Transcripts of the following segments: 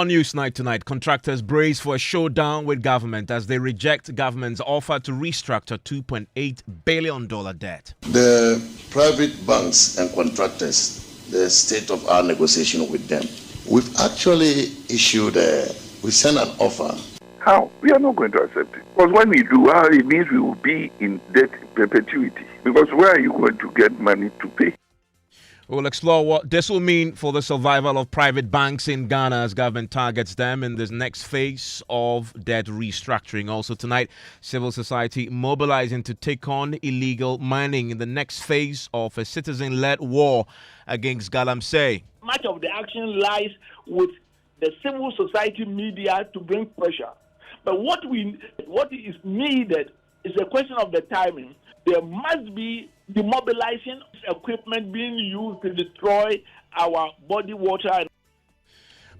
On Newsnight tonight, contractors brace for a showdown with government as they reject government's offer to restructure $2.8 billion debt. The private banks and contractors, the state of our negotiation with them, we've actually we sent an offer. How? We are not going to accept it. Because when we do, it means we will be in debt perpetuity. Because where are you going to get money to pay? We'll explore what this will mean for the survival of private banks in Ghana as government targets them in this next phase of debt restructuring. Also tonight, civil society mobilizing to take on illegal mining in the next phase of a citizen-led war against galamsey. Much of the action lies with the civil society media to bring pressure. But what is needed is a question of the timing. There must be demobilizing equipment being used to destroy our body water.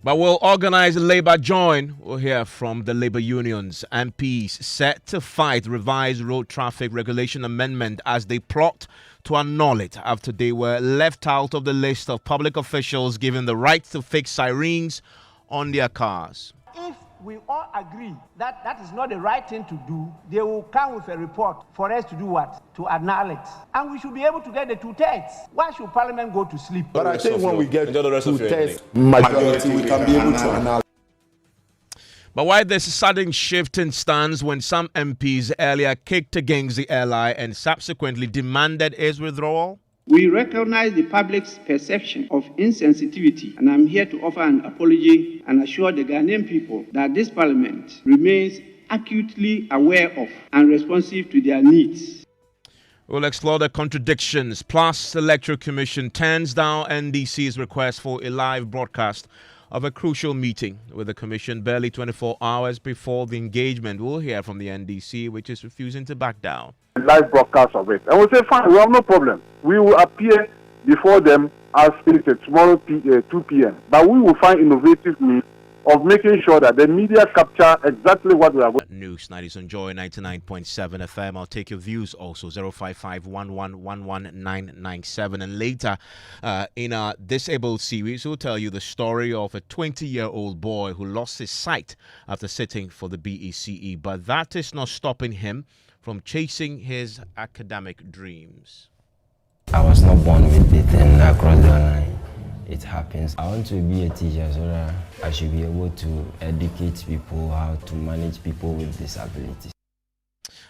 But will organized labor join? We'll hear from the labor unions. MPs set to fight revised road traffic regulation amendment as they plot to annul it after they were left out of the list of public officials given the right to fix sirens on their cars. If we all agree that that is not the right thing to do, they will come with a report for us to do what? To annul it. And we should be able to get the 2/3. Why should Parliament go to sleep? But I think when we get 2/3 majority, we can be able to annul. But why this sudden shift in stance when some MPs earlier kicked against the ally and subsequently demanded its withdrawal? We recognize the public's perception of insensitivity, and I'm here to offer an apology and assure the Ghanaian people that this Parliament remains acutely aware of and responsive to their needs. We'll explore the contradictions. Plus, the Electoral Commission turns down NDC's request for a live broadcast of a crucial meeting with the Commission barely 24 hours before the engagement. We'll hear from the NDC, which is refusing to back down. Live broadcast of it. And we'll say, fine, we have no problem. We will appear before them as stated tomorrow 2 p.m. But we will find innovative means of making sure that the media capture exactly what we are going. Newsnight is on Joy 99.7 FM. I'll take your views also 055-1111-997. And later in our Disabled series, we'll tell you the story of a 20-year-old boy who lost his sight after sitting for the BECE. But that is not stopping him from chasing his academic dreams. I was not born with it and I crossed the line. It happens. I want to be a teacher so that I should be able to educate people how to manage people with disabilities.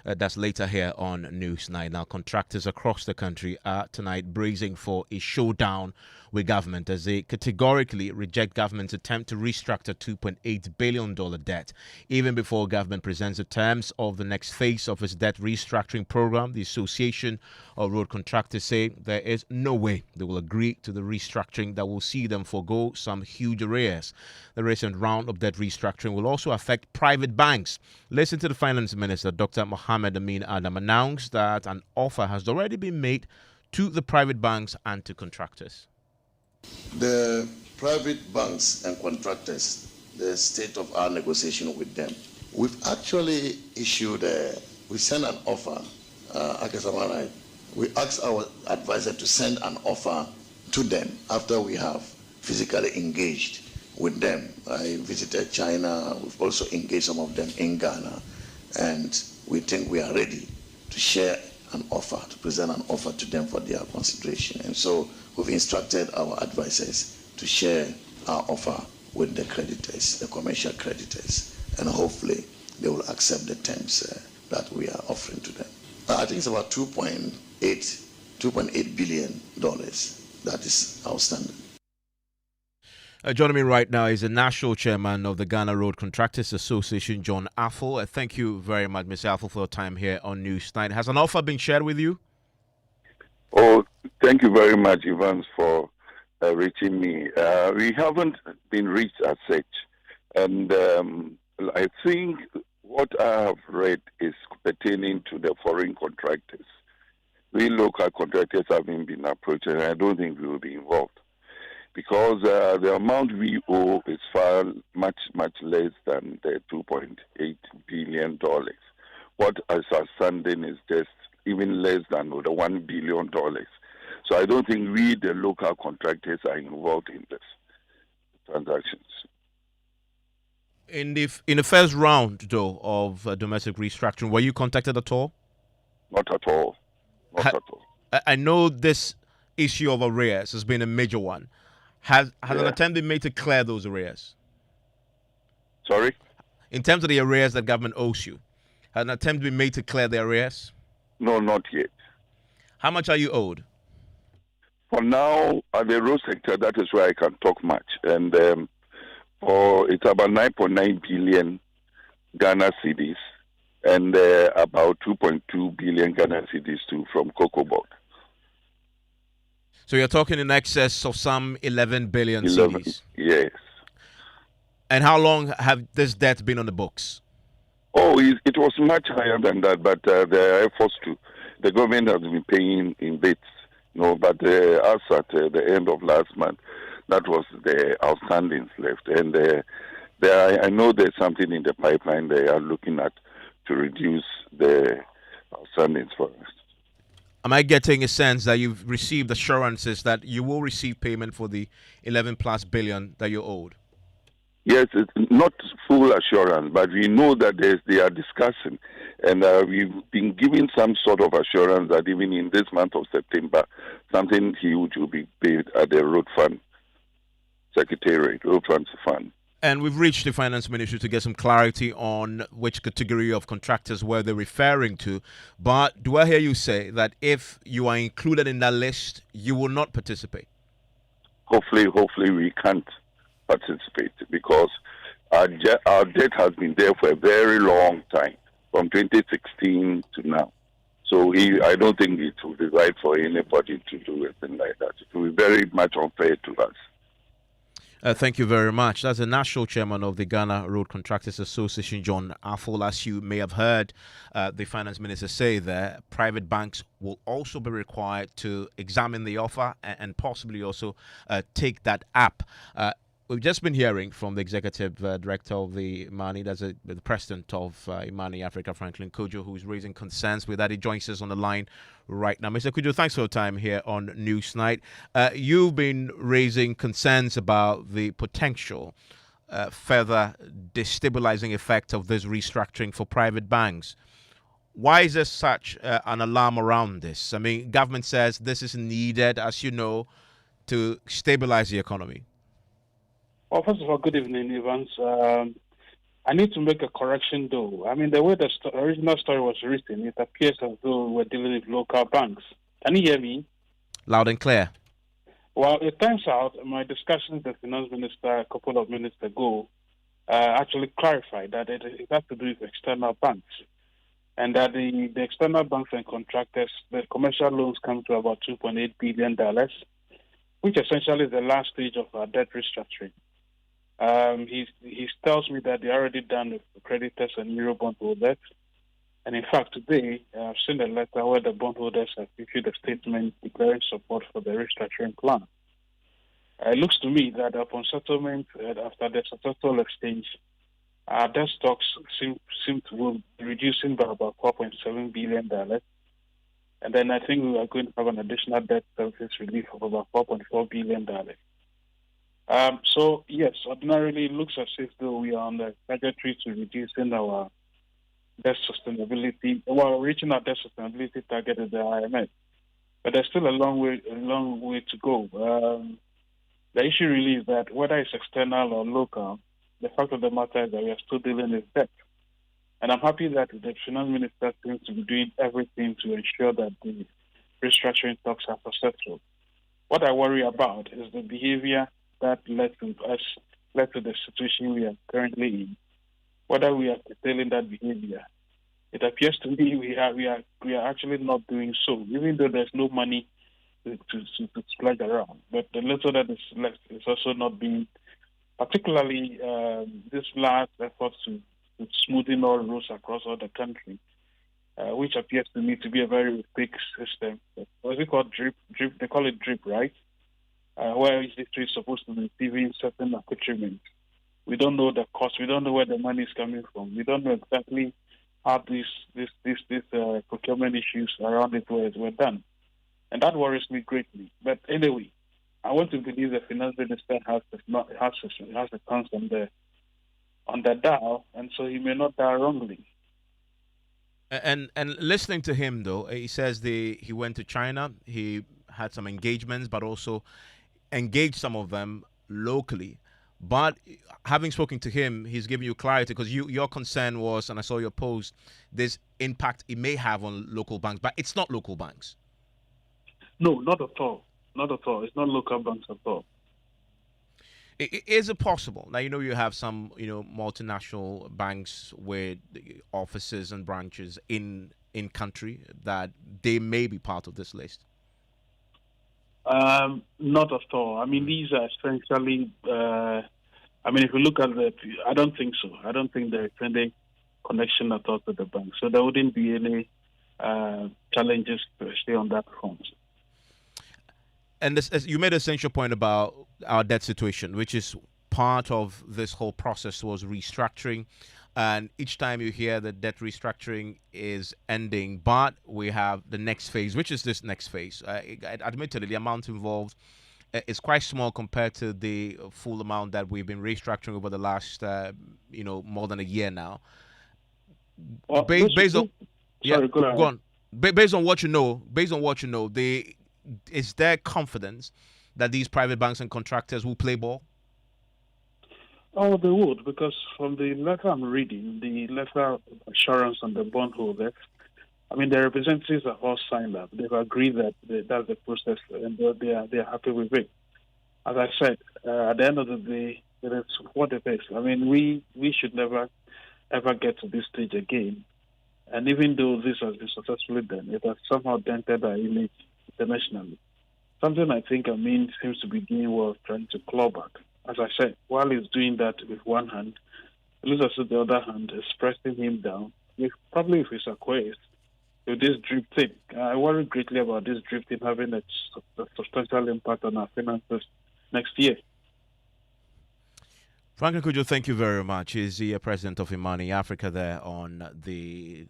That's later here on Newsnight. Now, contractors across the country are tonight bracing for a showdown with government as they categorically reject government's attempt to restructure $2.8 billion debt. Even before government presents the terms of the next phase of its debt restructuring program, the Association of Road Contractors say there is no way they will agree to the restructuring that will see them forgo some huge arrears. The recent round of debt restructuring will also affect private banks. Listen to the Finance Minister, Dr. Mohammed Amin Adam, announced that an offer has already been made to the private banks and to contractors. The private banks and contractors, the state of our negotiation with them, we've actually we sent an offer. We asked our advisor to send an offer to them after we have physically engaged with them. I visited China. We've also engaged some of them in Ghana. And we think we are ready to share an offer, to present an offer to them for their consideration. And so we've instructed our advisors to share our offer with the creditors, the commercial creditors, and hopefully they will accept the terms that we are offering to them. I think it's about $2.8 billion that is outstanding. Joining me right now is the National Chairman of the Ghana Road Contractors Association, John Affle. Thank you very much, Mr. Affle, for your time here on Newsnight. Has an offer been shared with you? Oh, thank you very much, Evans, for reaching me. We haven't been reached as such. And I think what I have read is pertaining to the foreign contractors. We local contractors haven't been approached, and I don't think we will be involved. Because the amount we owe is far much less than the $2.8 billion. What is outstanding is just even less than the $1 billion. So I don't think we, the local contractors, are involved in this transactions. In the first round, though, of domestic restructuring, were you contacted at all? Not at all. Not at all. I know this issue of arrears has been a major one. Has an attempt been made to clear those arrears? Sorry? In terms of the arrears that government owes you, has an attempt been made to clear the arrears? No, not yet. How much are you owed? For now, at the road sector, that is where I can talk much. And it's about 9.9 billion Ghana cedis and about 2.2 billion Ghana cedis too from Cocoa Board. So you're talking in excess of some 11 billion 11, cedis? Yes. And how long have this debt been on the books? Oh, it was much higher than that, but there are efforts to. The government has been paying in bits, but as at the end of last month, that was the outstandings left. And I know there's something in the pipeline they are looking at to reduce the outstandings for us. Am I getting a sense that you've received assurances that you will receive payment for the 11 plus billion that you're owed? Yes, it's not full assurance, but we know that they are discussing, and we've been given some sort of assurance that even in this month of September, something huge will be paid at the Road Fund Secretariat, Road Funds Fund. And we've reached the Finance Ministry to get some clarity on which category of contractors were they referring to. But do I hear you say that if you are included in that list, you will not participate? Hopefully we can't participate because our debt has been there for a very long time, from 2016 to now. So I don't think it will be right for anybody to do anything like that. It will be very much unfair to us. Thank you very much. That's the national chairman of the Ghana Road Contractors Association, John Afful. As you may have heard the finance minister say there, private banks will also be required to examine the offer and possibly also take that up. We've just been hearing from the executive director of the Imani, that's the president of Imani Africa, Franklin Kojo, who's raising concerns with that. He joins us on the line right now. Mr. Kojo, thanks for your time here on Newsnight. You've been raising concerns about the potential further destabilizing effect of this restructuring for private banks. Why is there such an alarm around this? I mean, government says this is needed, as you know, to stabilize the economy. Well, first of all, good evening, Evans. I need to make a correction, though. I mean, the way the original story was written, it appears as though we're dealing with local banks. Can you hear me? Loud and clear. Well, it turns out my discussion with the finance minister a couple of minutes ago actually clarified that it has to do with external banks. And that the external banks and contractors, the commercial loans come to about $2.8 billion, which essentially is the last stage of our debt restructuring. He tells me that they're already done with creditors and Euro bondholders. And in fact, today, I've seen a letter where the bondholders have issued a statement declaring support for the restructuring plan. It looks to me that upon settlement, after the successful exchange, our debt stocks seem to be reducing by about $4.7 billion. And then I think we are going to have an additional debt service relief of about $4.4 billion. So, yes, ordinarily it looks as if though we are on the trajectory to reducing our debt sustainability, reaching our debt sustainability target at the IMF. But there's still a long way to go. The issue really is that whether it's external or local, the fact of the matter is that we are still dealing with debt. And I'm happy that the finance minister seems to be doing everything to ensure that the restructuring talks are successful. What I worry about is the behavior that led to the situation we are currently in. Whether we are curtailing that behavior, it appears to me we are actually not doing so, even though there's no money to splurge around. But the little that is left is also not being, particularly this last effort to smoothing all roads across all the country, which appears to me to be a very opaque system. What's it called? Drip. They call it drip, right? Where each district is supposed to be receiving certain accoutrements. We don't know the cost. We don't know where the money is coming from. We don't know exactly how these procurement issues around it were done. And that worries me greatly. But anyway, I want to believe the finance minister has a concern on the dial, and so he may not die wrongly. And listening to him though, he says he went to China, he had some engagements, but also engaged some of them locally. But having spoken to him, he's giving you clarity because your concern was, and I saw your post, this impact it may have on local banks, but it's not local banks. No, not at all. Not at all. It's not local banks at all. Is it possible now? You have some multinational banks with offices and branches in country that they may be part of this list. Not at all. I mean, these are essentially. If you look at I don't think so. I don't think there is any connection at all to the bank, so there wouldn't be any challenges per se on that front. And as you made an essential point about our debt situation, which is part of this whole process towards restructuring. And each time you hear that debt restructuring is ending, but we have the next phase, which is this next phase. Admittedly, the amount involved is quite small compared to the full amount that we've been restructuring over the last, more than a year now. Well, based on what you know, is there confidence that these private banks and contractors will play ball? Oh, they would, because from the letter I'm reading, the letter of assurance on the bondholders, the representatives are all signed up. They've agreed that that's the process, and they are happy with it. As I said, at the end of the day, it is what it is. We should never ever get to this stage again. And even though this has been successfully done, it has somehow dented our image internationally. Something I think Amin seems to be doing well, trying to claw back. As I said, while he's doing that with one hand, it looks as if the other hand is pressing him down. If he's acquiesced with this drip thing. I worry greatly about this drip thing having a substantial impact on our finances next year. Franklin Kujo, thank you very much. He's the president of Imani Africa there on the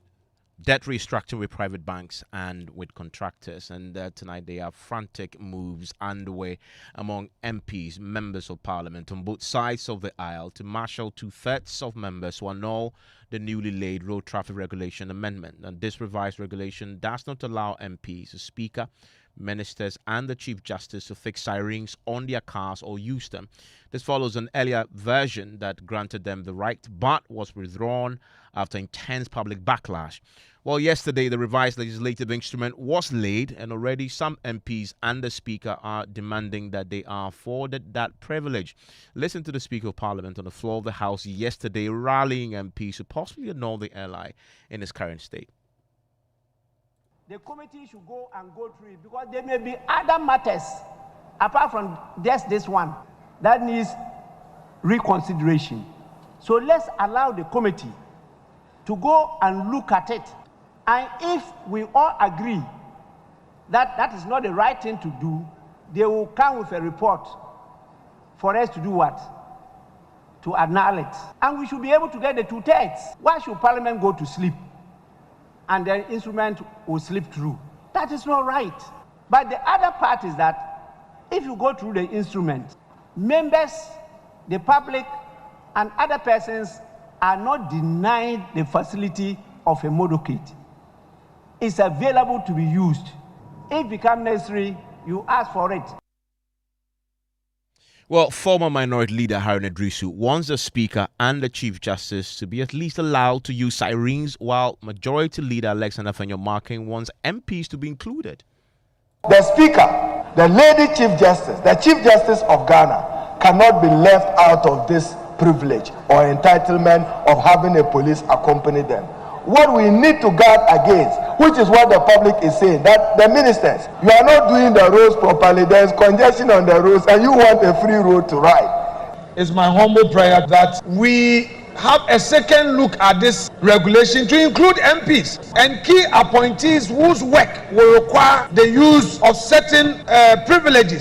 debt restructuring with private banks and with contractors. And tonight there are frantic moves underway among MPs, members of parliament on both sides of the aisle to marshal 2/3 of members to annul the newly laid road traffic regulation amendment. And this revised regulation does not allow MPs, the Speaker, ministers and the Chief Justice to fix sirens on their cars or use them. This follows an earlier version that granted them the right but was withdrawn after intense public backlash. Well, yesterday the revised legislative instrument was laid, and already some MPs and the Speaker are demanding that they are afforded that privilege. Listen to the Speaker of Parliament on the floor of the House yesterday rallying MPs to possibly annul the LI in its current state. The committee should go through it because there may be other matters apart from just this one that needs reconsideration. So let's allow the committee to go and look at it. And if we all agree that that is not the right thing to do, they will come with a report for us to do what? To annul it. And we should be able to get the 2/3. Why should Parliament go to sleep and the instrument will slip through? That is not right. But the other part is that if you go through the instrument, members, the public, and other persons are not denied the facility of a motorcade. It's available to be used. If it becomes necessary, you ask for it. Well, former Minority Leader Haruna Idrisu wants the Speaker and the Chief Justice to be at least allowed to use sirens, while Majority Leader Alexander Fenyo-Markin wants MPs to be included. The Speaker, the Lady Chief Justice, the Chief Justice of Ghana cannot be left out of this privilege or entitlement of having a police accompany them. What we need to guard against, which is what the public is saying, that the ministers, you are not doing the roads properly, there's congestion on the roads, and you want a free road to ride. It's my humble prayer that we have a second look at this regulation to include MPs and key appointees whose work will require the use of certain privileges.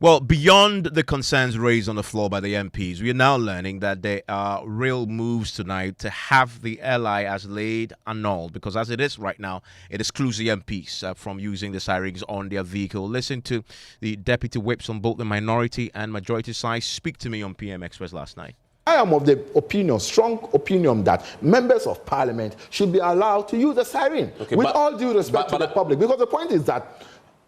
Well, beyond the concerns raised on the floor by the MPs, we are now learning that there are real moves tonight to have the LI as laid annulled, because as it is right now, it excludes the MPs from using the sirens on their vehicle. Listen to the deputy whips on both the minority and majority side speak to me on PM Express last night. I am of the opinion, strong opinion, that members of parliament should be allowed to use the siren, with all due respect to the public. Because the point is that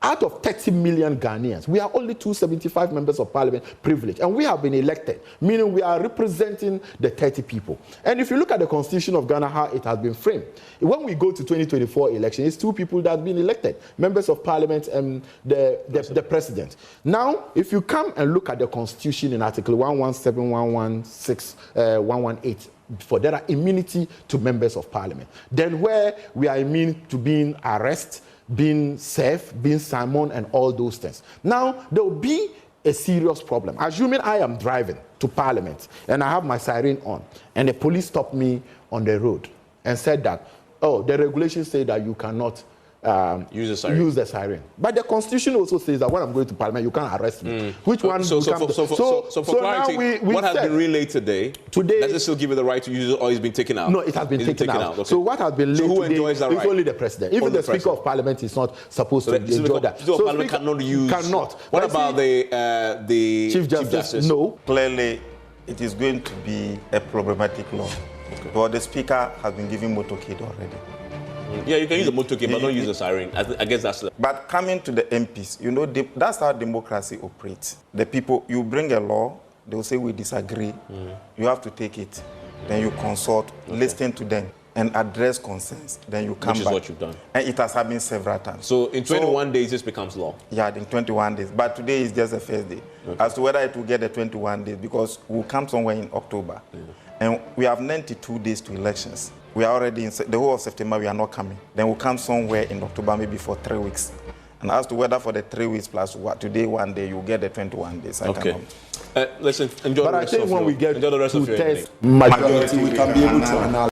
out of 30 million Ghanaians, we are only 275 members of parliament privileged, and we have been elected, meaning we are representing the 30 people. And if you look at the constitution of Ghana, how it has been framed, when we go to 2024 election, it's two people that have been elected, members of parliament and the president. Now, if you come and look at the constitution in Article 117, 116, 118, for there are immunity to members of parliament. Then where we are immune to being arrested, being safe, being summoned, and all those things. Now, there will be a serious problem. Assuming I am driving to Parliament and I have my siren on, and the police stopped me on the road and said that, oh, the regulations say that you cannot use the siren. But the constitution also says that when I'm going to Parliament, you can't arrest me. Which one? So for clarity, what has been relayed today, does it still give you the right to use it, or it's been taken out? No, it has been taken out. Okay. So what has been laid today is only the president. Even the Speaker of Parliament is not supposed to enjoy that. So Parliament cannot use. Cannot. What about the Chief Justice? No. Clearly, it is going to be a problematic law. Okay. But the Speaker has been given motorcade already. Yeah, you can use the motorcade, but don't use the siren. I guess that's... But coming to the MPs, you know, that's how democracy operates. The people, you bring a law, they will say we disagree. You have to take it. Then you consult, listen to them, and address concerns. Then you come back. Which is what you've done. And it has happened several times. So in 21 days, this becomes law? Yeah, in 21 days. But today is just the first day. Okay. As to whether it will get the 21 days, because we'll come somewhere in October. Yeah. And we have 92 days to elections. We are already in the whole of September, we are not coming. Then we'll come somewhere in October, maybe for 3 weeks. And as to whether for the 3 weeks plus what, today, one day, you'll get the 21 days. Okay. Listen, enjoy the rest of your... But I think when we get to test majority, we can be able to analyze.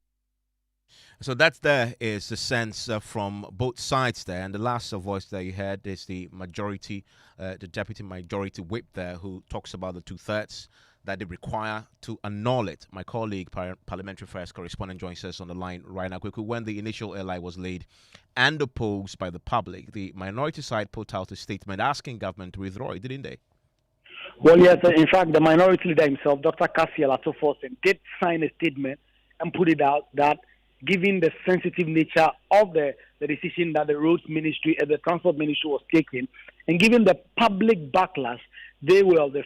So that there is the sense from both sides there. And the last voice that you heard is the majority, the deputy majority whip there, who talks about the 2/3 that they require to annul it. My colleague, Parliamentary Affairs correspondent, joins us on the line right now. Quickly, when the initial LI was laid and opposed by the public, the minority side put out a statement asking government to withdraw it, didn't they? Well, yes. In fact, the minority leader himself, Dr. Cassiel Atoforsen, did sign a statement and put it out that, given the sensitive nature of the decision that the Roads Ministry and the Transport Ministry was taking, and given the public backlash, they were of the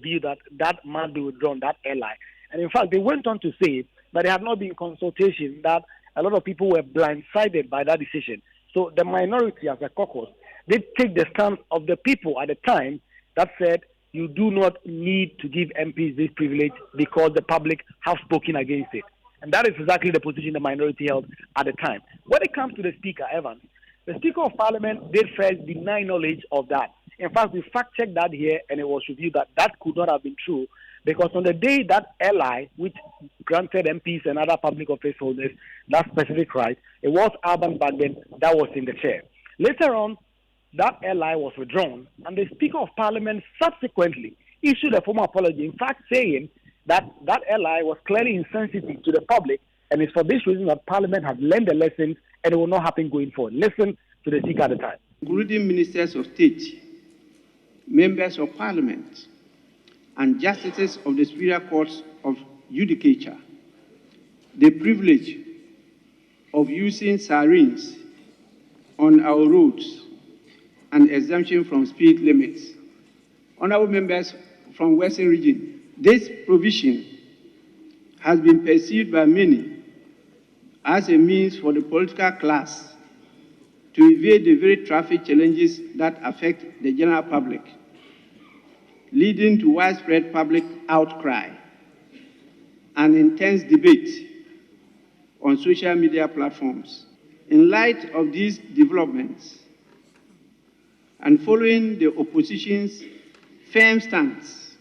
view that must be withdrawn, that LI. And in fact, they went on to say that there had not been consultation, that a lot of people were blindsided by that decision. So the minority, as a caucus, did take the stance of the people at the time that said, you do not need to give MPs this privilege because the public have spoken against it. And that is exactly the position the minority held at the time. When it comes to the Speaker, Evans, the Speaker of Parliament did first deny knowledge of that. In fact, we fact-checked that here, and it was revealed that that could not have been true, because on the day that LI, which granted MPs and other public office holders that specific right, it was Alban Bagden that was in the chair. Later on, that LI was withdrawn, and the Speaker of Parliament subsequently issued a formal apology, in fact saying that that LI was clearly insensitive to the public, and it's for this reason that Parliament has learned the lessons, and it will not happen going forward. Listen to the Speaker at the time. Including ministers of state, members of Parliament, and justices of the Superior Courts of Judicature, the privilege of using sirens on our roads and exemption from speed limits. Honourable members from Western Region, this provision has been perceived by many as a means for the political class to evade the very traffic challenges that affect the general public, leading to widespread public outcry and intense debate on social media platforms. In light of these developments, and following the opposition's firm stance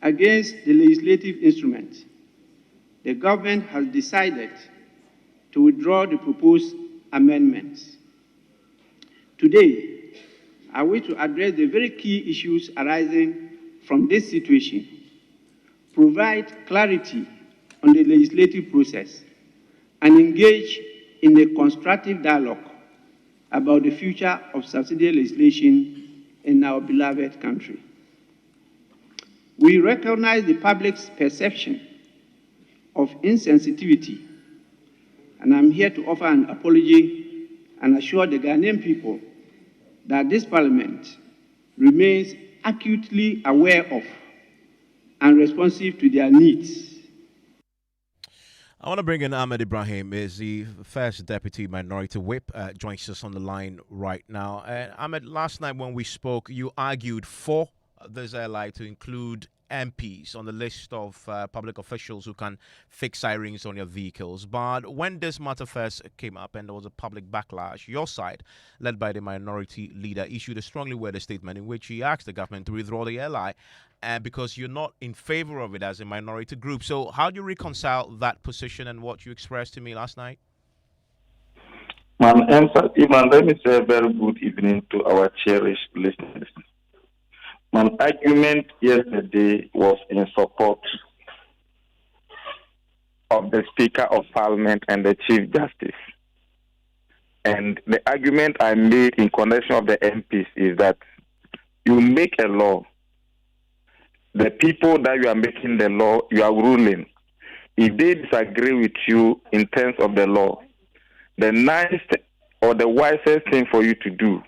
against the legislative instrument, the government has decided to withdraw the proposed amendments. Today, I wish to address the very key issues arising from this situation, provide clarity on the legislative process, and engage in a constructive dialogue about the future of subsidiary legislation in our beloved country. We recognize the public's perception of insensitivity, and I'm here to offer an apology and assure the Ghanaian people that this Parliament remains acutely aware of and responsive to their needs. I want to bring in Ahmed Ibrahim, is the first Deputy Minority Whip, joins us on the line right now. Ahmed, last night when we spoke, you argued for this LI to include MPs on the list of public officials who can fix sirens on your vehicles. But when this matter first came up and there was a public backlash, your side, led by the minority leader, issued a strongly worded statement in which he asked the government to withdraw the LI because you're not in favor of it as a minority group. So how do you reconcile that position and what you expressed to me last night? Iman, let me say a very good evening to our cherished listeners. My argument yesterday was in support of the Speaker of Parliament and the Chief Justice. And the argument I made in connection of the MPs is that you make a law. The people that you are making the law, you are ruling. If they disagree with you in terms of the law, the nicest or the wisest thing for you to do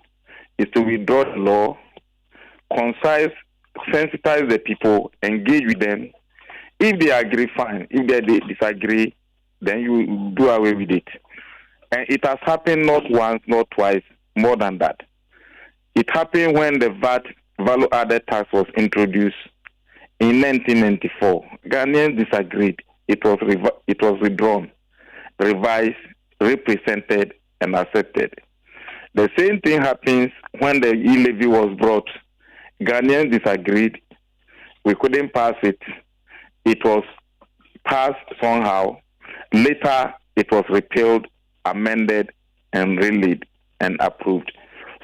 is to withdraw the law, concise, sensitize the people, engage with them. If they agree, fine. If they disagree, then you do away with it. And it has happened not once, not twice, more than that. It happened when the VAT, value added tax, was introduced in 1994. Ghanaians disagreed. It was withdrawn, revised, represented, and accepted. The same thing happens when the e-levy was brought. Ghanaians disagreed. We couldn't pass it. It was passed somehow. Later, it was repealed, amended, and relayed and approved.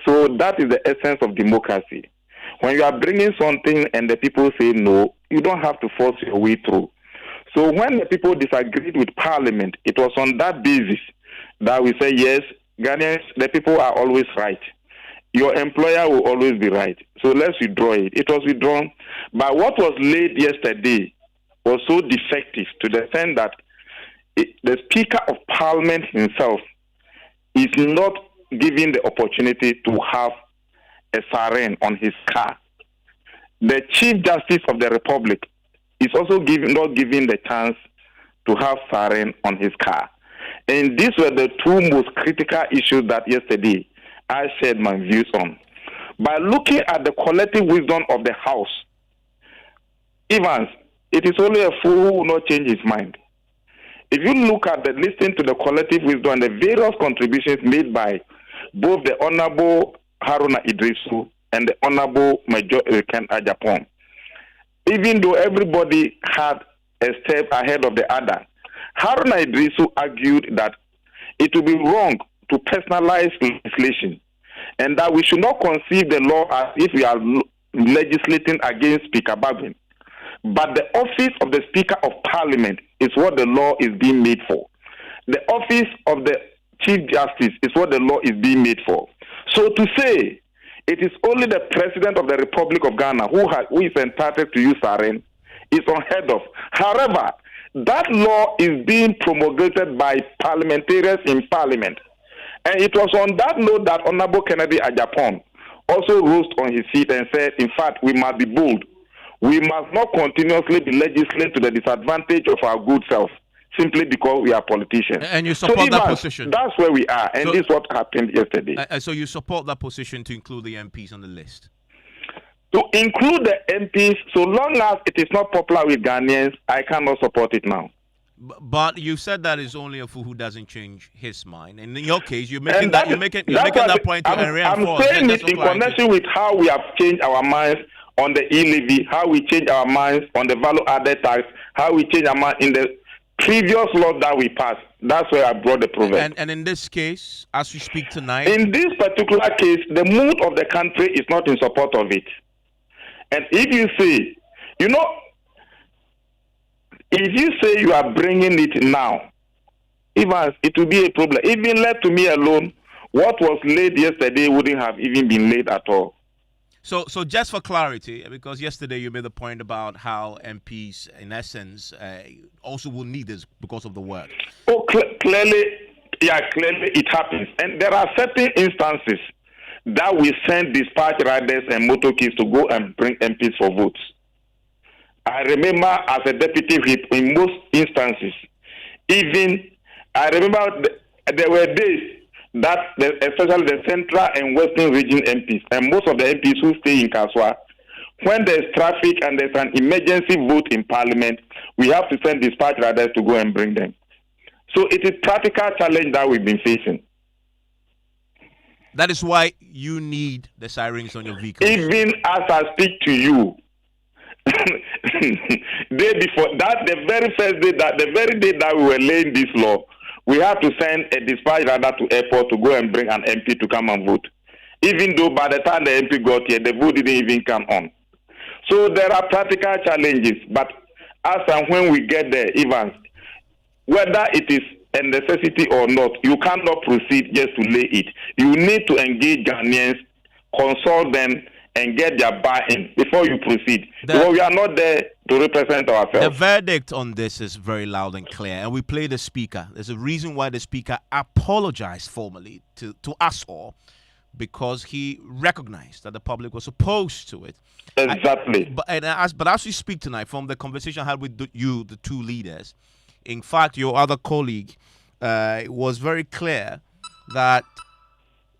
So that is the essence of democracy. When you are bringing something and the people say no, you don't have to force your way through. So when the people disagreed with Parliament, it was on that basis that we say, yes, Ghanaians, the people are always right. Your employer will always be right. So let's withdraw it. It was withdrawn. But what was laid yesterday was so defective to the extent that the Speaker of Parliament himself is not given the opportunity to have a siren on his car. The Chief Justice of the Republic is also not given the chance to have siren on his car. And these were the two most critical issues that yesterday I shared my views on. By looking at the collective wisdom of the House, Evans, it is only a fool who will not change his mind. If you listen to the collective wisdom and the various contributions made by both the Honorable Haruna Idrisu and the Honorable Major Ken Ajapong, even though everybody had a step ahead of the other, Haruna Idrisu argued that it would be wrong to personalize legislation and that we should not conceive the law as if we are legislating against Speaker Babin. But the office of the Speaker of Parliament is what the law is being made for. The office of the Chief Justice is what the law is being made for. So to say it is only the President of the Republic of Ghana who is entitled to use siren is unheard of. However, that law is being promulgated by parliamentarians in Parliament. And it was on that note that Honorable Kennedy Ajapong also rose on his feet and said, in fact, we must be bold. We must not continuously be legislating to the disadvantage of our good self, simply because we are politicians. And you support that position? That's where we are, and this is what happened yesterday. So you support that position to include the MPs on the list? To include the MPs, so long as it is not popular with Ghanaians, I cannot support it now. But you said that is only a fool who doesn't change his mind. And in your case, you're making that point to reinforce. I'm saying it in connection with how we have changed our minds on the e-levy, how we change our minds on the value-added tax, how we change our mind in the previous law that we passed. That's where I brought the proverb. And in this case, as we speak tonight... In this particular case, the mood of the country is not in support of it. And if you say, if you say you are bringing it now, Evans, it will be a problem. Even left to me alone, what was laid yesterday wouldn't have even been laid at all. So just for clarity, because yesterday you made the point about how MPs, in essence, also will need this because of the work. Oh, clearly it happens. And there are certain instances that we send dispatch riders and motorcades to go and bring MPs for votes. I remember as a deputy whip, in most instances, even I remember there were days that, especially the central and western region MPs, and most of the MPs who stay in Kaswa, when there's traffic and there's an emergency vote in Parliament, we have to send dispatch riders to go and bring them. So it is practical challenge that we've been facing. That is why you need the sirens on your vehicles. Even as I speak to you, day before that, the very day that we were laying this law, we had to send a dispatch rider to airport to go and bring an MP to come and vote. Even though by the time the MP got here, the vote didn't even come on. So there are practical challenges, but as and when we get there, Evans, whether it is a necessity or not, you cannot proceed just to lay it. You need to engage Ghanaians, consult them, and get their buy-in before you proceed. Because we are not there to represent ourselves. The verdict on this is very loud and clear, and we play the speaker. There's a reason why the speaker apologized formally to us all, because he recognized that the public was opposed to it. Exactly. But as we speak tonight, from the conversation I had with the two leaders, in fact, your other colleague was very clear that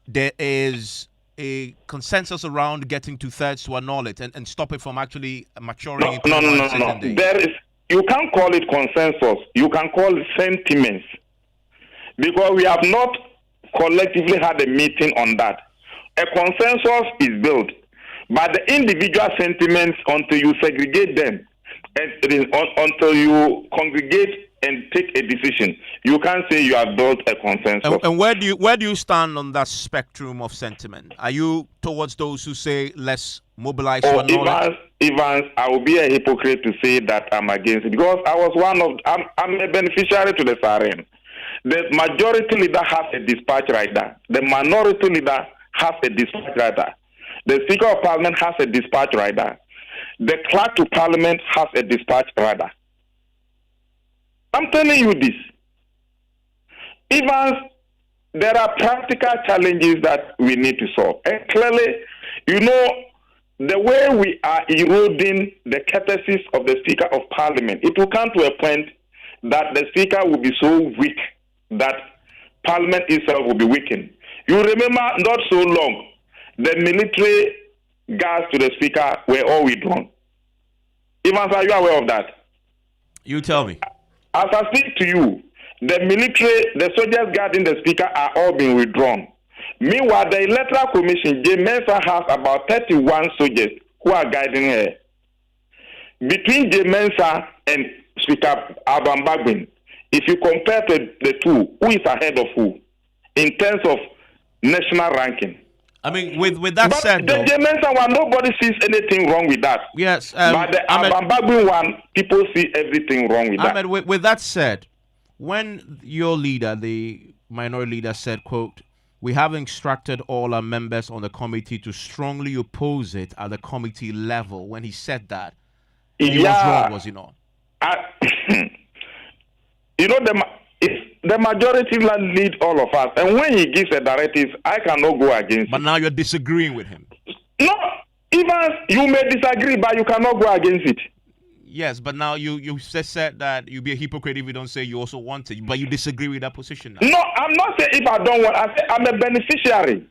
there is a consensus around getting 2/3 to annul it and stop it from actually maturing. No. There is. You can't call it consensus. You can call it sentiments, because we have not collectively had a meeting on that. A consensus is built, but the individual sentiments, until you segregate them, until you congregate and take a decision, you can't say you have built a consensus. And where do you stand on that spectrum of sentiment? Are you towards those who say let's mobilize? Evans, I will be a hypocrite to say that I'm against it, because I'm a beneficiary to the SRM. The majority leader has a dispatch rider. The minority leader has a dispatch rider. The Speaker of Parliament has a dispatch rider. The clerk to Parliament has a dispatch rider. I'm telling you this. Evans, there are practical challenges that we need to solve. And clearly, the way we are eroding the courtesies of the Speaker of Parliament, it will come to a point that the Speaker will be so weak that Parliament itself will be weakened. You remember not so long, the military guards to the Speaker were all withdrawn. Evans, are you aware of that? You tell me. As I speak to you, the soldiers guarding the Speaker are all being withdrawn. Meanwhile, the Electoral Commission, J. Mensa, has about 31 soldiers who are guiding her. Between J. Mensa and Speaker Alban Bagbin, if you compare the two, who is ahead of who in terms of national ranking? I mean, with that said, the J. Mensa one, nobody sees anything wrong with that. Yes, but the Alban Bagbin one, people see everything wrong with that. With that said, when your leader, the minority leader, said, quote, "We have instructed all our members on the committee to strongly oppose it at the committee level," when he said that, he was wrong, was he not? The majority lead all of us, and when he gives a directive, I cannot go against. But now you're disagreeing with him. No, even you may disagree, but you cannot go against it. Yes, but now you just said that you'd be a hypocrite if you don't say you also want it, but you disagree with that position now. No, I'm not saying if I don't want. I say I'm a beneficiary.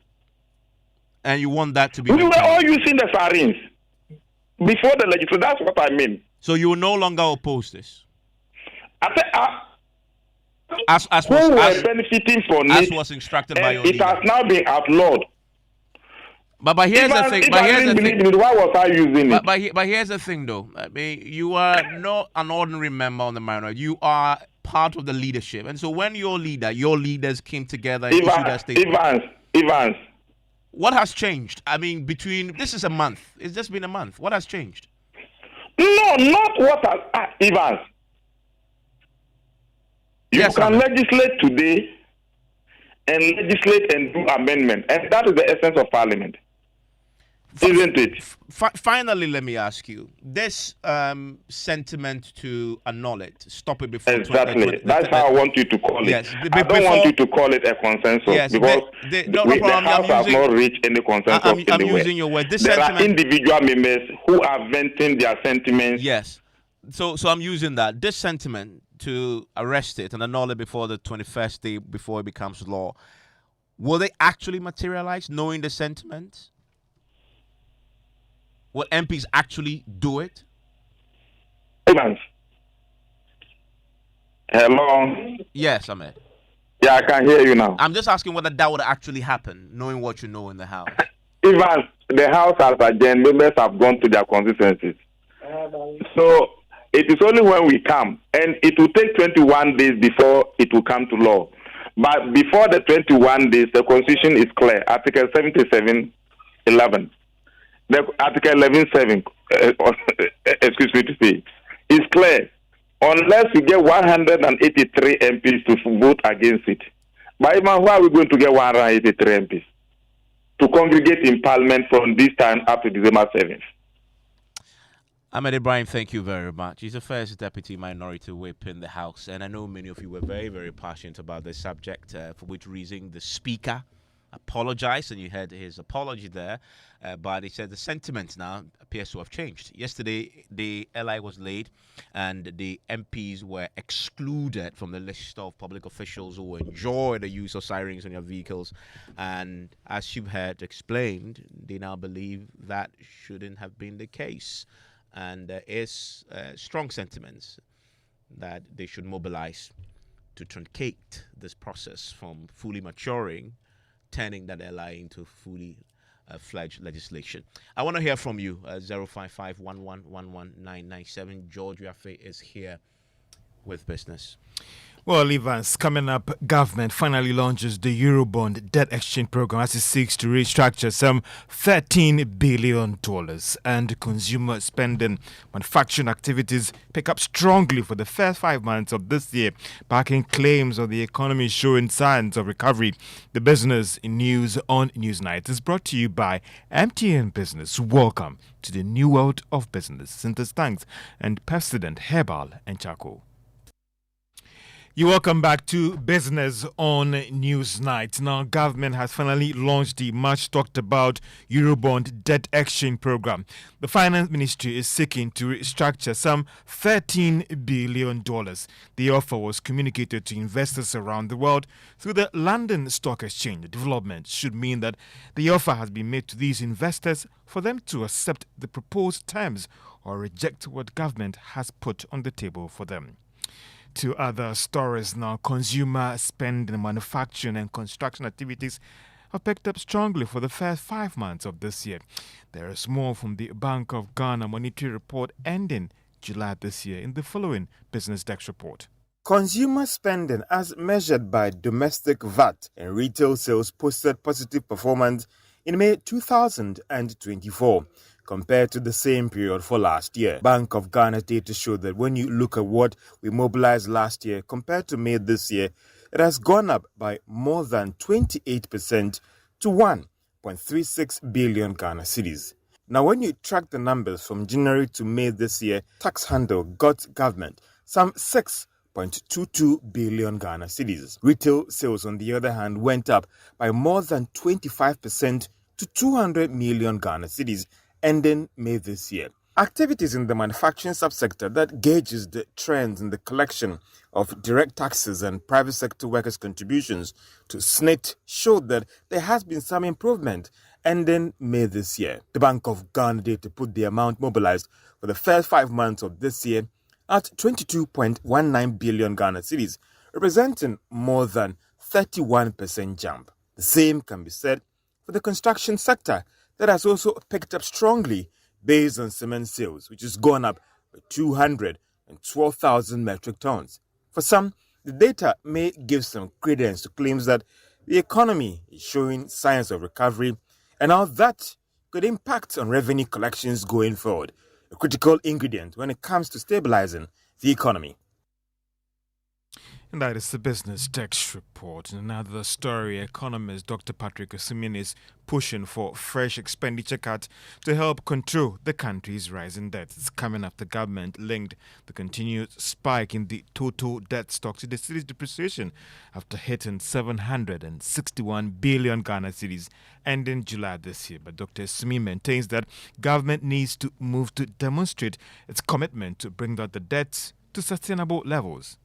And you want that to be. We were all using the sirens before the legislature. That's what I mean. So you will no longer oppose this. I said. As benefiting from as was instructed by your leader. It has now been outlawed. But here's the thing. Why was I using it? But here's the thing, though. I mean, you are not an ordinary member on the minority. You are part of the leadership, and so when your leaders came together and issued that statement. Evans. What has changed? I mean, this is a month. It's just been a month. What has changed? No, not what has Evans. You can legislate today and legislate and do amendment. And that is the essence of Parliament. Isn't it? Finally, let me ask you, this sentiment to annul it, stop it before... Exactly. That's how I want you to call it. I don't want you to call it a consensus because the House has not reached any consensus I'm anywhere. using your word. There are individual members who are venting their sentiments. Yes. So I'm using that. This sentiment to arrest it and annul it before the 21st day, before it becomes law, will they actually materialize, knowing the sentiment? Will MPs actually do it? Evans. Hello? Yes, Ahmed. Yeah, I can hear you now. I'm just asking whether that would actually happen, knowing what you know in the House. Evans, the House has adjourned. Members have gone to their constituencies. So it is only when we come, and it will take 21 days before it will come to law. But before the 21 days, the Constitution is clear. Article 77:11. The Article 11:7, excuse me to say, is clear. Unless we get 183 MPs to vote against it. But even why are we going to get 183 MPs to congregate in Parliament from this time up to December 7th? Ahmed Ibrahim, thank you very much. He's the first deputy minority whip in the House, and I know many of you were very, very passionate about this subject, for which reason the Speaker apologized, and you heard his apology there, but he said the sentiment now appears to have changed. Yesterday, the LI was laid, and the MPs were excluded from the list of public officials who enjoy the use of sirens on their vehicles, and as you've heard explained, they now believe that shouldn't have been the case, and there is strong sentiments that they should mobilize to truncate this process from fully maturing, turning that LI into fully fledged legislation. I want to hear from you. 055-1111-997. George Yafe is here with business. Well, Evans, coming up, government finally launches the Eurobond debt exchange program as it seeks to restructure some $13 billion, and consumer spending, manufacturing activities pick up strongly for the first 5 months of this year, backing claims of the economy showing signs of recovery. The business news on Newsnight is brought to you by MTN Business. Welcome to the new world of business. Sinter's thanks and Pepsodent Herbal and Charcoal. You welcome back to Business on Newsnight. Now, government has finally launched the much talked about Eurobond debt exchange program. The Finance Ministry is seeking to restructure some $13 billion. The offer was communicated to investors around the world through the London Stock Exchange. The development should mean that the offer has been made to these investors for them to accept the proposed terms or reject what government has put on the table for them. To other stories now, consumer spending, manufacturing and construction activities have picked up strongly for the first 5 months of this year. There is more from the Bank of Ghana Monetary Report ending July this year in the following Business Desk report. Consumer spending as measured by domestic VAT and retail sales posted positive performance in May 2024. Compared to the same period for last year. Bank of Ghana data showed that when you look at what we mobilized last year compared to May this year, it has gone up by more than 28% to 1.36 billion Ghana cedis. Now, when you track the numbers from January to May this year, tax handle got government some 6.22 billion Ghana cedis. Retail sales, on the other hand, went up by more than 25% to 200 million Ghana cedis. Ending May this year. Activities in the manufacturing subsector that gauges the trends in the collection of direct taxes and private sector workers' contributions to SNIT showed that there has been some improvement ending May this year. The Bank of Ghana data put the amount mobilized for the first 5 months of this year at 22.19 billion Ghana cedis, representing more than 31% jump. The same can be said for the construction sector, that has also picked up strongly based on cement sales, which has gone up by 212,000 metric tons. For some, the data may give some credence to claims that the economy is showing signs of recovery, and how that could impact on revenue collections going forward, a critical ingredient when it comes to stabilizing the economy. And that is the Business Text Report. In another story, economist Dr. Patrick Osumin is pushing for fresh expenditure cuts to help control the country's rising debt. It's coming after government linked the continued spike in the total debt stock to the city's depreciation after hitting 761 billion Ghana cedis ending July this year. But Dr. Osumin maintains that government needs to move to demonstrate its commitment to bring down the debt to sustainable levels.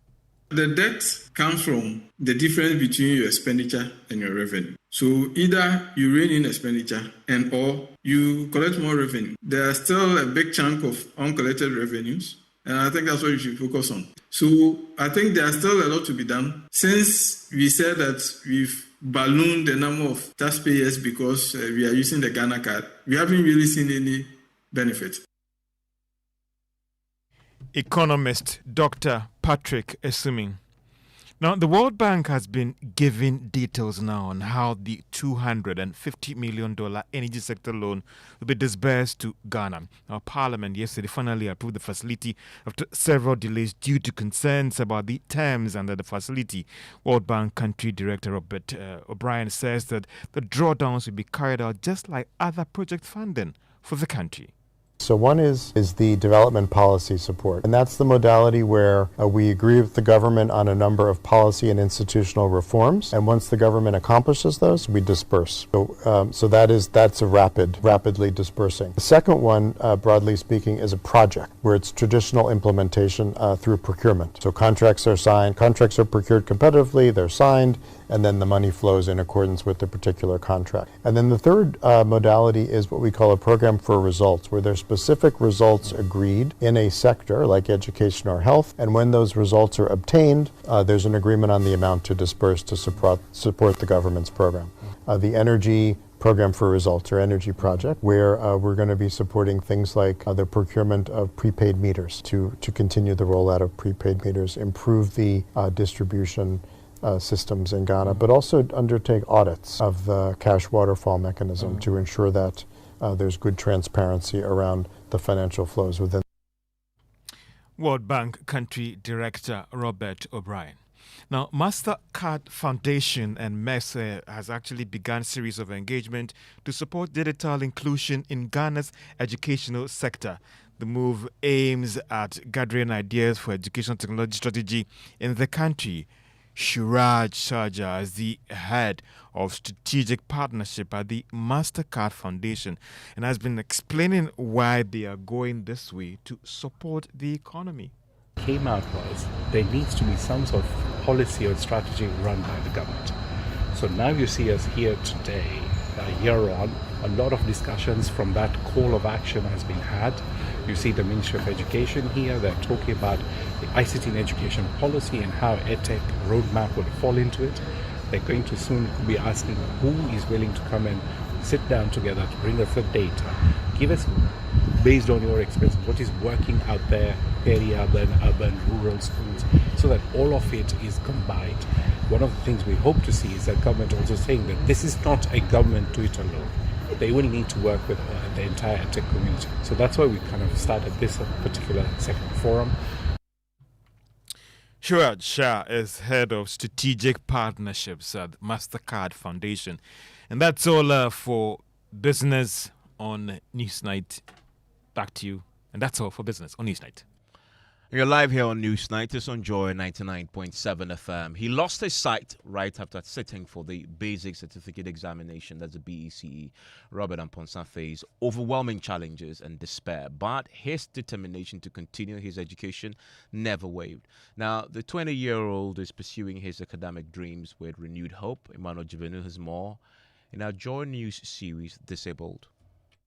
The debt comes from the difference between your expenditure and your revenue. So either you rein in expenditure and or you collect more revenue. There are still a big chunk of uncollected revenues, and I think that's what you should focus on. So I think there's still a lot to be done. Since we said that we've ballooned the number of taxpayers because we are using the Ghana card, we haven't really seen any benefit. Economist Dr. Patrick Osumin. Now, the World Bank has been giving details now on how the $250 million energy sector loan will be disbursed to Ghana. Our Parliament yesterday finally approved the facility after several delays due to concerns about the terms under the facility. World Bank Country Director Robert O'Brien says that the drawdowns will be carried out just like other project funding for the country. So one is the development policy support, and that's the modality where we agree with the government on a number of policy and institutional reforms, and once the government accomplishes those, we disperse. So that's a rapidly dispersing. The second one, broadly speaking, is a project where it's traditional implementation through procurement. So contracts are signed, contracts are procured competitively, they're signed, and then the money flows in accordance with the particular contract. And then the third modality is what we call a program for results, where there's specific results agreed in a sector like education or health, and when those results are obtained, there's an agreement on the amount to disperse to support the government's program. The energy program for results, or energy project, where we're going to be supporting things like the procurement of prepaid meters to continue the rollout of prepaid meters, improve the distribution systems in Ghana, but also undertake audits of the cash waterfall mechanism to ensure that there's good transparency around the financial flows within. World Bank Country Director Robert O'Brien. Now, MasterCard Foundation and MES has actually begun a series of engagement to support digital inclusion in Ghana's educational sector. The move aims at gathering ideas for educational technology strategy in the country. Shiraj Sharjah is the head of strategic partnership at the MasterCard Foundation and has been explaining why they are going this way to support the economy. Came out was there needs to be some sort of policy or strategy run by the government. So now you see us here today, a year on, a lot of discussions from that call of action has been had. You see the Ministry of Education here, they're talking about the ICT in education policy and how EdTech roadmap will fall into it. They're going to soon be asking who is willing to come and sit down together to bring us the data. Give us, based on your experience, what is working out there, peri-urban, urban, rural schools, so that all of it is combined. One of the things we hope to see is that government also saying that this is not a government to it alone. They will need to work with the entire tech community. So that's why we kind of started this particular second forum. Shiraj Shah is head of strategic partnerships at MasterCard Foundation. And that's all for business on Newsnight. Back to you. And that's all for business on Newsnight. You're live here on Newsnight. It's on Joy 99.7 FM. He lost his sight right after sitting for the basic certificate examination. That's the BECE. Robert Amponsa faced overwhelming challenges and despair, but his determination to continue his education never wavered. Now, the 20-year-old is pursuing his academic dreams with renewed hope. Emmanuel Jivenu has more in our Joy News series, Disabled.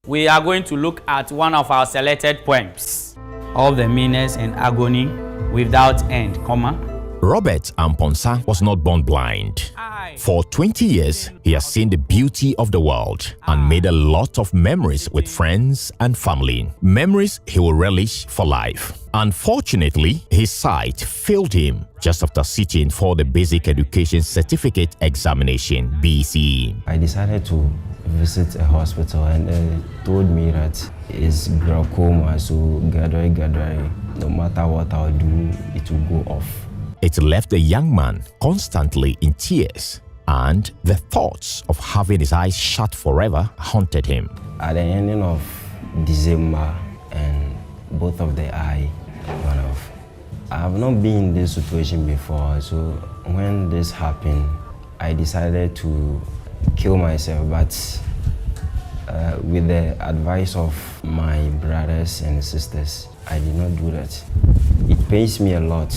We are going to look at one of our selected poems. All the meanness and agony without end, Robert Amponsa was not born blind. For 20 years, he has seen the beauty of the world and made a lot of memories with friends and family. Memories he will relish for life. Unfortunately, his sight failed him just after sitting for the Basic Education Certificate Examination, BECE. I decided to visit a hospital and they told me that it's glaucoma, so gradually, no matter what I'll do, it will go off. It left the young man constantly in tears, and the thoughts of having his eyes shut forever haunted him. At the ending of December, and both of the eye went off. I have not been in this situation before, so when this happened, I decided to kill myself, but with the advice of my brothers and sisters, I did not do that. It pains me a lot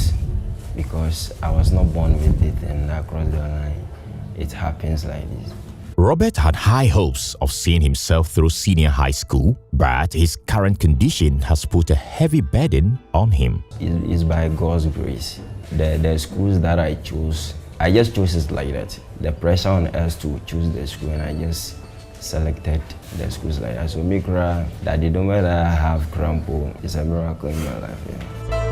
because I was not born with it, and across the line, it happens like this. Robert had high hopes of seeing himself through senior high school, but his current condition has put a heavy burden on him. It's by God's grace. The schools that I chose, I just chose it like that. The pressure on us to choose the school, and I just selected the schools like that. So Mikra, that the don't matter I have crampo, is a miracle in my life. Yeah.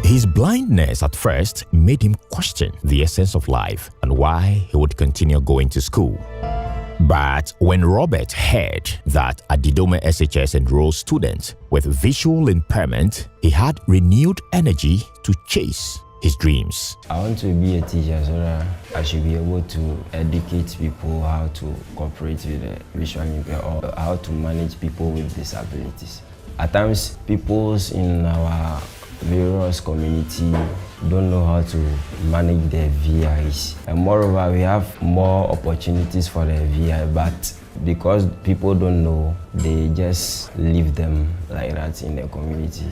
His blindness at first made him question the essence of life and why he would continue going to school. But when Robert heard that at Didome SHS enrolled students with visual impairment, he had renewed energy to chase his dreams. I want to be a teacher so that I should be able to educate people how to cooperate with the visual impaired or how to manage people with disabilities. At times, people in our various community don't know how to manage their VIs. And moreover, we have more opportunities for the VI, but because people don't know, they just leave them like that in the community.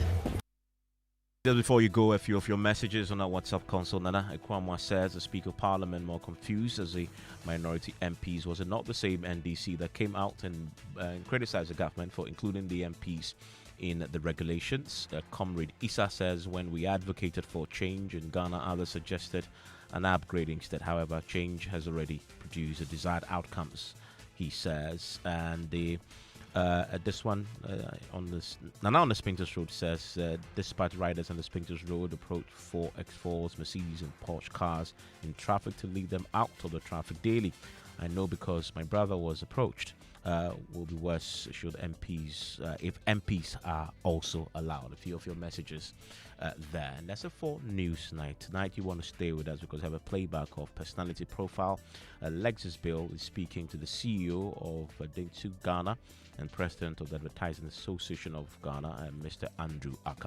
Just before you go, a few of your messages on our WhatsApp console. Nana Ekwamwa says the Speaker of Parliament more confused as the minority MPs. Was it not the same NDC that came out and criticized the government for including the MPs in the regulations? Comrade Issa says when we advocated for change in Ghana, others suggested an upgrading instead. However, change has already produced the desired outcomes, he says. And the this one on this Nana on the Spintex Road says despite riders on the Spintex Road approach 4X4s, Mercedes and Porsche cars in traffic to lead them out of the traffic daily. I know because my brother was approached. Will be worse should MPs, if MPs are also allowed. A few of your messages there. And that's it for News Night. Tonight you want to stay with us because we have a playback of Personality Profile. Lexus Bill is speaking to the CEO of Dentsu Ghana and President of the Advertising Association of Ghana, Mr. Andrew Aka.